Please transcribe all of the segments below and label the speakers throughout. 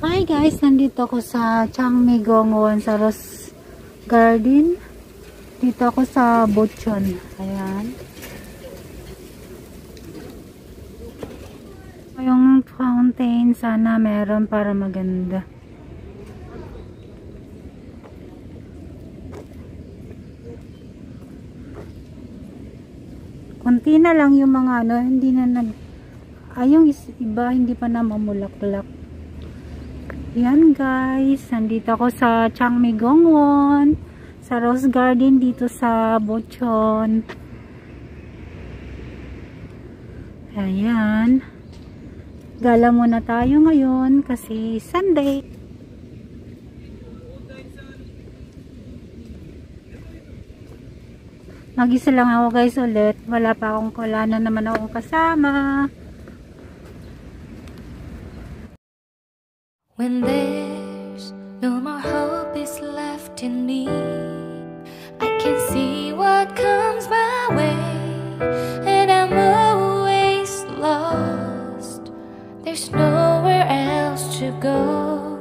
Speaker 1: Hi guys, nandito ako sa Changmyeongwon sa Rose Garden. Dito ako sa Bucheon. Ayan. Yung fountain sana meron para maganda. Kunti na lang yung mga ano, hindi na yung iba hindi pa na mamulaklak. Yan guys, nandito ako sa Changmyeongwon, sa Rose Garden dito sa Bucheon. Ayan. Gala muna tayo ngayon kasi Sunday. Mag-isa lang ako guys ulit. Wala na naman akong kasama.
Speaker 2: When there's no more hope is left in me, I can see what comes my way, and I'm always lost. There's nowhere else to go.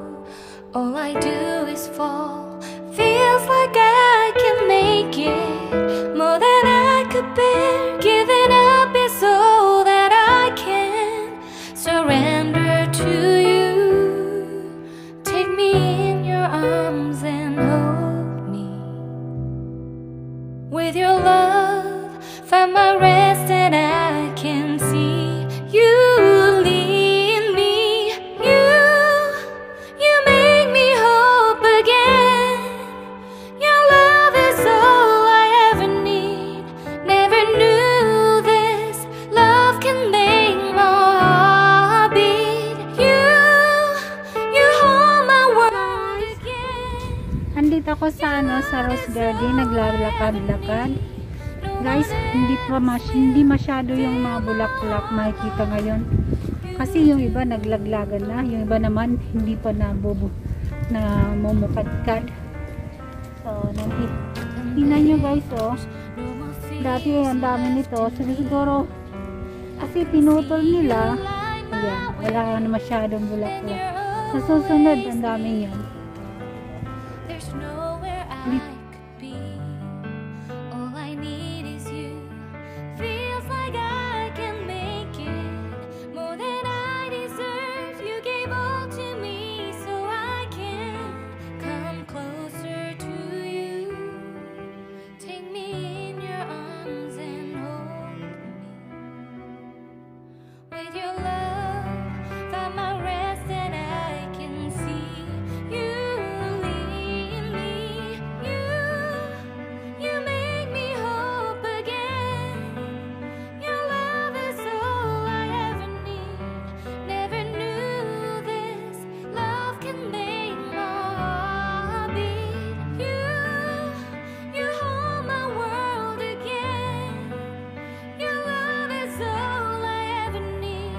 Speaker 2: All I do is fall. Feels like I can make it more than I could bear. Giving up is all that I can surrender to you. Take me in your arms and hold me. With your love, find my rest and I can see you lead me. You make me hope again. Your love is all I ever need. Never knew this love can make my heart beat. You hold my world again.
Speaker 1: Andito ako sa sa Rose Garden, naglalakad-lakad. Guys, hindi masyado yung mga bulaklak makikita ngayon. Kasi yung iba naglaglagan na, yung iba naman hindi pa namumukadkad. So, tingnan nyo guys, oh. Dati ang dami nito. Siguro, kasi pinutol nila. Ayan, wala na masyadong bulaklak. Sa susunod, ang dami yan.
Speaker 2: There's nowhere I could be. All I need is you. Feels like I can make it more than I deserve. You gave all to me so I can come closer to you. Take me in your arms and hold me. With your love, find my rest and I can see you lead me. You make me hope again. Your love is all I ever need. Never knew this love can make my heart beat. You hold my world again. Your love is all I ever need.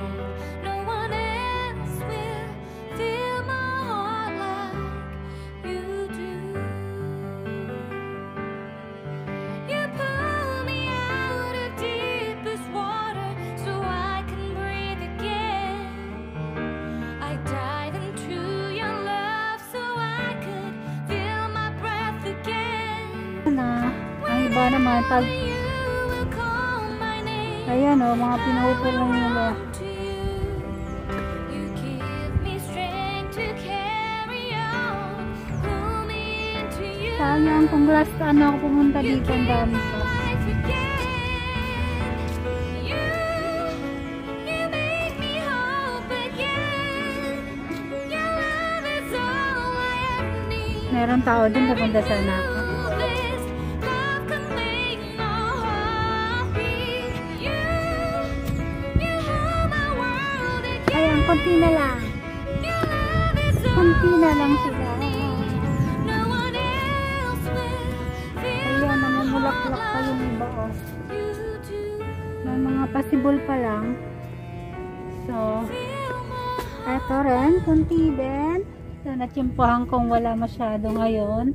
Speaker 2: No one else will fill my heart like you do. You pull me out of deepest water so I can breathe again. I dive into your love so I could feel my breath again.
Speaker 1: Ang iba naman pag
Speaker 2: You will call my name.
Speaker 1: ayan oh, mga pinutol lang nila.
Speaker 2: You give me strength to carry on. Pull me into you.
Speaker 1: Sayang kung last ako pumunta dito, ang dami pa.
Speaker 2: Life again. You make me hope again. Your love is all I ever need.
Speaker 1: Meron tao din pupunta sana ako.
Speaker 2: This love can make my heart beat. You hold my world again.
Speaker 1: Ayan, konti na lang.
Speaker 2: Your love is all
Speaker 1: Konti na lang sila.
Speaker 2: no one else will feel
Speaker 1: Ayan, namumulaklak pa yung iba oh.
Speaker 2: you do.
Speaker 1: May mga possible pa lang. So,
Speaker 2: Feel my
Speaker 1: eto rin, kunti din. So, natsimpuhan kong wala masyado ngayon.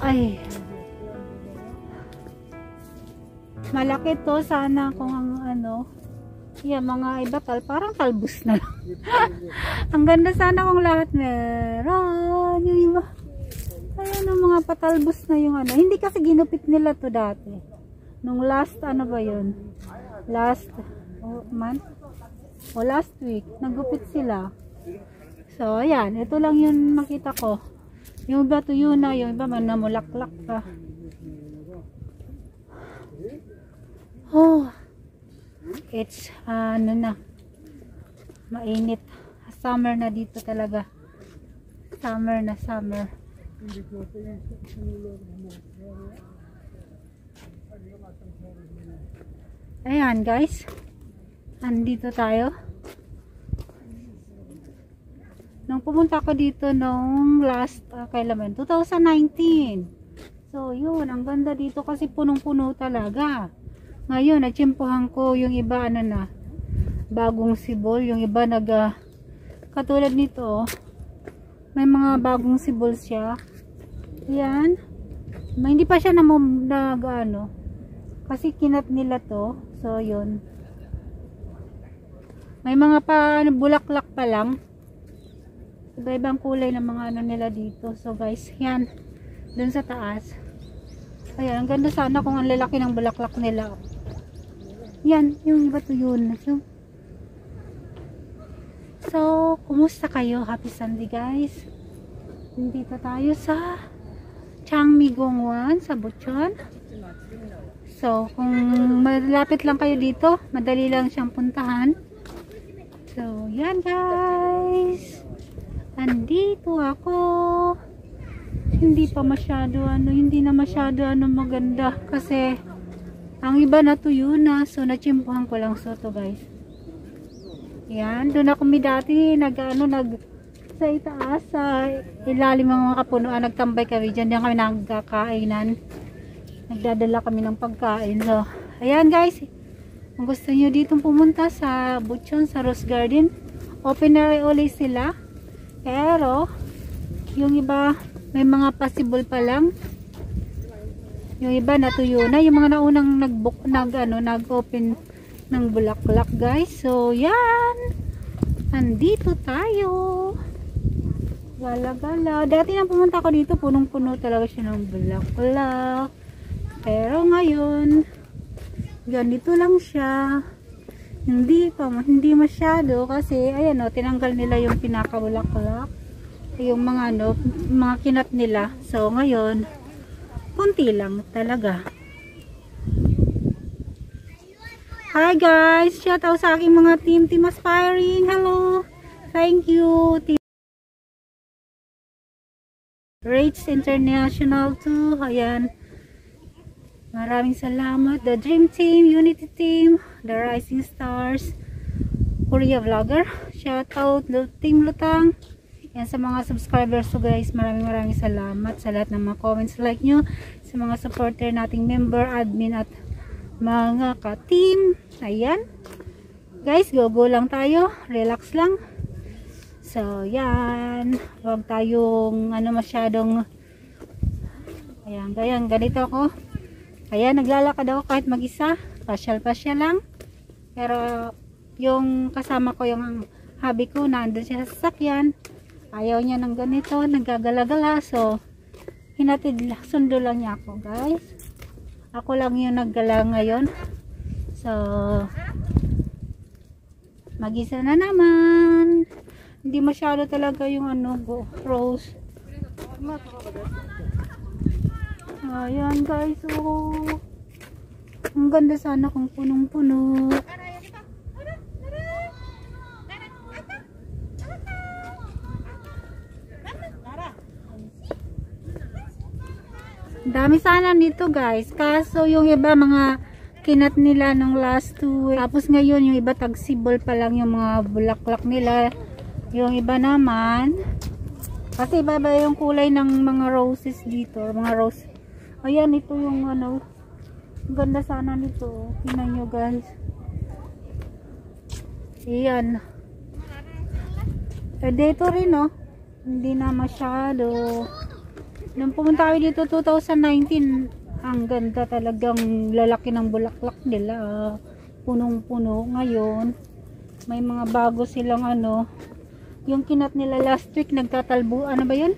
Speaker 1: Ay. Malaki to. Sana kung ano, Yan, mga iba parang talbos na lang. Ang ganda sana kung lahat meron. Yung iba, ayan ang mga patalbos na yung ano. Hindi kasi ginupit nila to dati. Nung last, ano ba yun? Last month? O last week, nagupit sila. So, ayan. Ito lang yung makita ko. Yung iba tuyo na, yung iba man namulaklak pa. Oh, it's ano na, mainit. Summer na dito talaga. Summer na summer. Ayan guys, andito tayo. Nung pumunta ko dito nung last kailan 2019. So yun, ang ganda dito kasi punong-puno talaga. Ngayon, natsimpuhan ko yung iba ano na, bagong sibol, yung iba katulad nito, may mga bagong sibol siya. Yan. Hindi pa siya ano, kasi kinat nila to. So, yun. May mga bulaklak pa lang. Iba-ibang kulay ng mga ano nila dito. So, guys, yan. Dun sa taas. Ayan, ang ganda sana kung ang lalaki ng bulaklak nila. Yan, yung iba to yun. So, kumusta kayo? Happy Sunday guys. Nandito tayo sa Changmigongwan sa Bucheon. So, kung malapit lang kayo dito, madali lang siyang puntahan. So, yan guys. Andito ako. Hindi na masyado maganda kasi ang iba na tuyo na, so natsimpuhan ko lang so to guys. Yan, doon ako dati sa itaas, sa ilalim ng mga kapunuan, nagtambay kami dyan, diyan kami nagkakainan, nagdadala kami ng pagkain. So, ayan guys, kung gusto nyo dito pumunta sa Bucheon, sa Rose Garden, open na ulit sila, pero yung iba, may mga possible pa lang. Yung iba natuyo na, yung mga naunang nag-open ng bulaklak guys. So yan, andito tayo, gala-gala. Dati nang pumunta ko dito, punong-puno talaga siya ng bulaklak, pero ngayon ganito lang siya, hindi masyado kasi ayan o, tinanggal nila yung pinaka-bulaklak, yung mga mga kinat nila. So ngayon kunti lang talaga. Hi guys, shout out sa aking mga team Aspiring. Hello, thank you team Rates International too. Ayan, maraming salamat. The Dream Team, Unity Team, The Rising Stars, Korea Vlogger, shout out Team Lutang. Yan, sa mga subscribers so guys, maraming salamat sa lahat ng mga comments, like nyo, sa mga supporter nating member, admin at mga ka-team. Ayan guys, go lang tayo, relax lang. So yan, huwag tayong masyadong ayan, ganito ako. Ayan, naglalakad ako kahit mag-isa, pasyal lang, pero yung kasama ko, yung hubby ko, nandun siya sa sasakyan. Ayaw niya ng ganito, nagagala-gala. So, sundo lang niya ako guys. Ako lang yung naggala ngayon. So, mag-isa na naman. Hindi masyado talaga yung Rose. Ayan guys, oh. Ang ganda sana kung punong-puno. Dami sana nito guys, kaso yung iba mga kinat nila nung last 2 weeks. Tapos ngayon yung iba tagsibol pa lang yung mga bulaklak nila. Yung iba naman, kasi iba yung kulay ng mga roses dito, mga rose. Ayan, ito yung ganda sana nito. Tingnan nyo guys. Ayan. Dito rin hindi na masyado. Nung pumunta kami dito 2019, ang ganda talagang lalaki ng bulaklak nila. punong-puno. Ngayon, may mga bago silang ano, yung kinat nila last week, nagtatalbo, ano ba yun?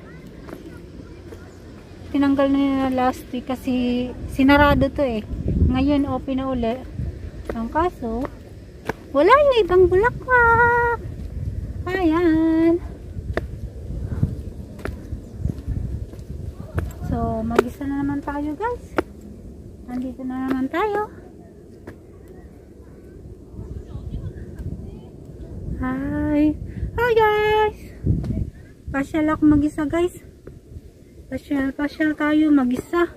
Speaker 1: Tinanggal na nila last week kasi sinarado to eh. Ngayon, open na uli. Ang kaso, wala yung ibang bulaklak. Ayan. So, mag-isa na naman tayo guys. Nandito na naman tayo. Hi! Hi guys! Pasyal ako mag-isa guys. Pasyal tayo mag-isa.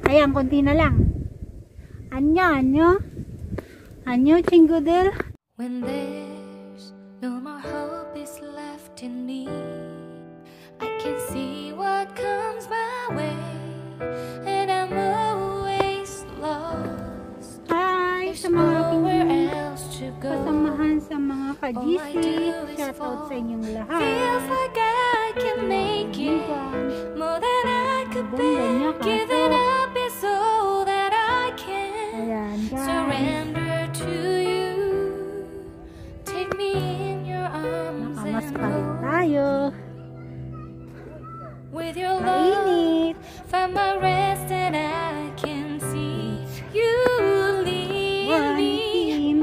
Speaker 1: Ayan, konti na lang. Anyo, chingodel.
Speaker 2: When there's no more hope is left in me, I can see what comes my way, and I'm always lost.
Speaker 1: Hi
Speaker 2: There's
Speaker 1: sa mga
Speaker 2: nowhere
Speaker 1: aking
Speaker 2: else to go.
Speaker 1: kasamahan sa mga ka-GC.
Speaker 2: All I do is
Speaker 1: Shout out sa inyong lahat.
Speaker 2: Feels like I can make it more than I could bear. Giving up is all that I can.
Speaker 1: Ayan guys.
Speaker 2: Surrender to you. Take me in your arms
Speaker 1: Nakamas
Speaker 2: and
Speaker 1: pa rin
Speaker 2: hold.
Speaker 1: tayo.
Speaker 2: With your love,
Speaker 1: Mainit.
Speaker 2: find my rest and I can see you lead
Speaker 1: One
Speaker 2: me.
Speaker 1: team.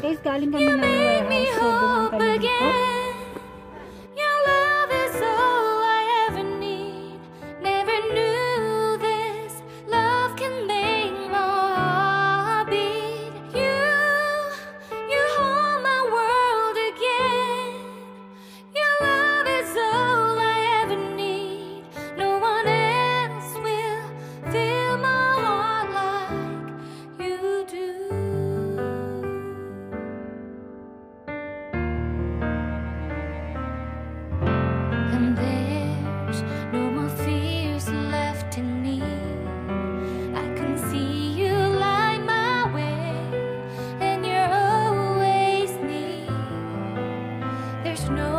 Speaker 1: Guys, galing kami ng
Speaker 2: Make me
Speaker 1: warehouse. So, doon
Speaker 2: hope
Speaker 1: kami dito.
Speaker 2: again. Your love is all I ever need. Never knew this love can make my heart beat. You hold my world again. Your love is all I ever need. No one else will fill my heart like you do. And there's no more fears left in me. I can see you light my way, and you're always near. There's no